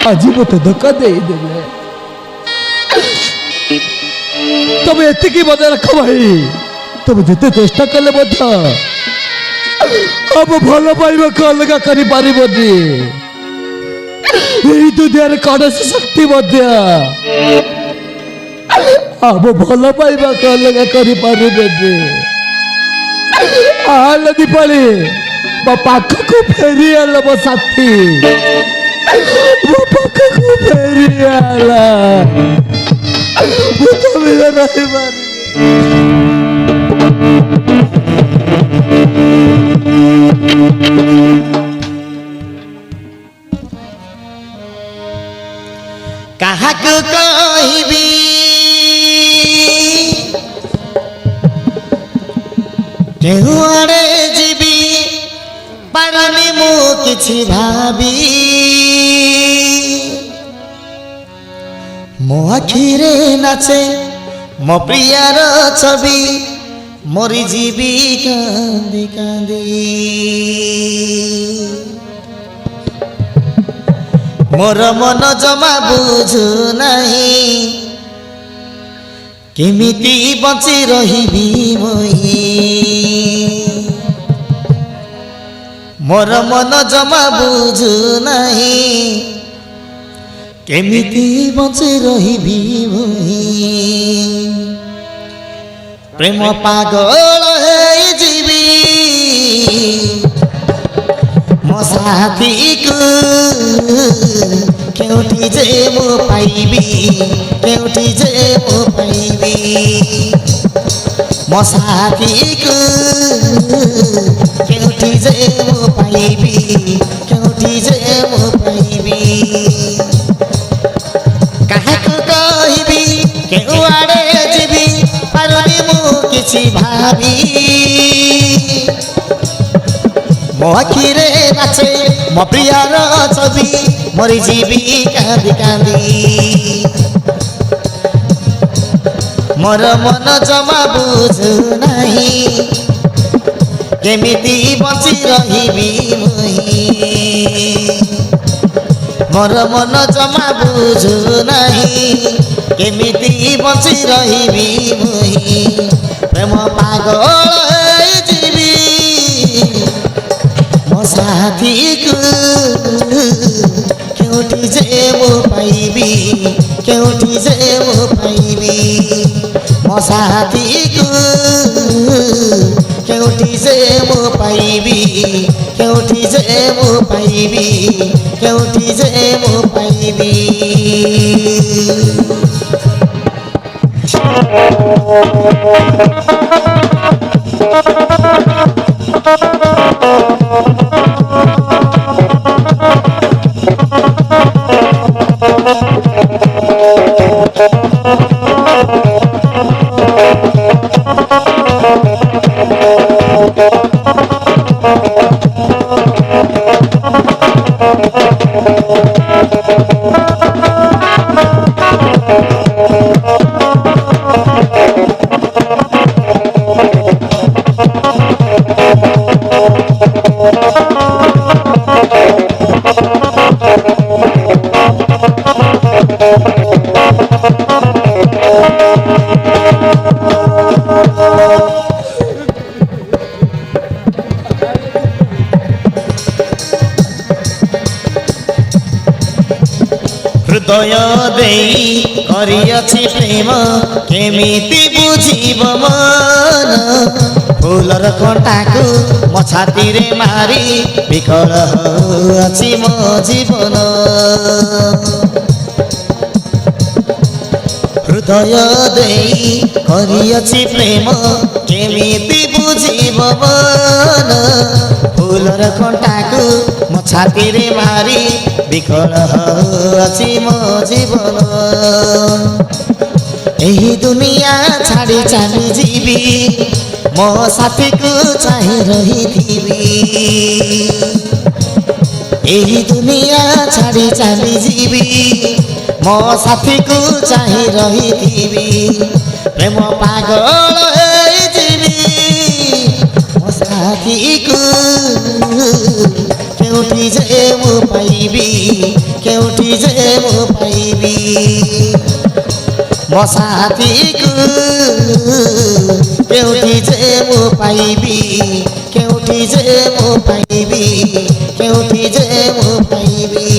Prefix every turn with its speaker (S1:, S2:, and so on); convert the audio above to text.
S1: आज मत धोखा देदेले तबे एतिकी मने रख भाई तुम जिते चेष्टा कले अब भल पाइबा को अलग करि पारिबनी यही दुनिया रे कौनसी शक्ति अब भल पाइबा को अलग करि पारिबनी आल दीपाली मो पाख को फेरी आल मो साथी मो पाख को फेरी आला मु तो बिना रही मारी
S2: काहाकु कहबी केहू आड़े जीवी पारनी मु किछि भाबी मो आखिरे नाचे मो प्रियार छवि मोरी जीवी कांदी कांदी मोर मन जमा बुझु नहीं केमिति बंची रहिबी मुई मोर मन जमा बुझु नहीं केमिति बंची रहिबी मुई प्रेम पागल है जीवी मो साथी को केउठी जे मो पाइबी केउठी जे मो पाइबी मो साथी को केउठी जे मो पाइबी केउठी जे मो पाइबी काहाकु कहबी केउ आड़े जीवी पारनी मु किछि भाबी मो आखिरे नाचे मो प्रियार छवि मोरी जीवी कांदी कांदी मोर मन जमा बुझु नहीं केमिति बंची रहिबी मुई मोर मन जमा बुझु नहीं केमिति बंची रहिबी मुई प्रेम पागल जीवी मो साथी को केउठी जे मो पाइबी केउठी जे मो पाइबी मो साथी को केउठी जे मो पाइबी केउठी जे मो पाइबी केउठी जे मो पाइबी हृदय देई करियछि प्रेम केमिति बुझिब मन फूलर कंटाकु मो छाती रे मारी विकल अछि मो जीवन हृदय देई करियछि प्रेम केमिति बुझिब मन फूलर कंटाकु मो छाती रे मारी विकल अछि मो जीवन एही दुनिया छाड़ी चली जीवी मो साथी को चाहि रही थीबी एही दुनिया छाड़ी चली जीवी मो साथी को चाहि रही थीबी प्रेम पागल है जीवी मो साथी को केउठी जे ମୁଁ ପାଇବି କେଉଁଠି ଯେ ମୁଁ ପାଇବି ମୋ ସାଥୀକୁ କେଉଁଠି ଯେ ମୁଁ ପାଇବି କେଉଁଠି ଯେ ମୁଁ ପାଇବି କେଉଁଠି ଯେ ମୁଁ ପାଇବି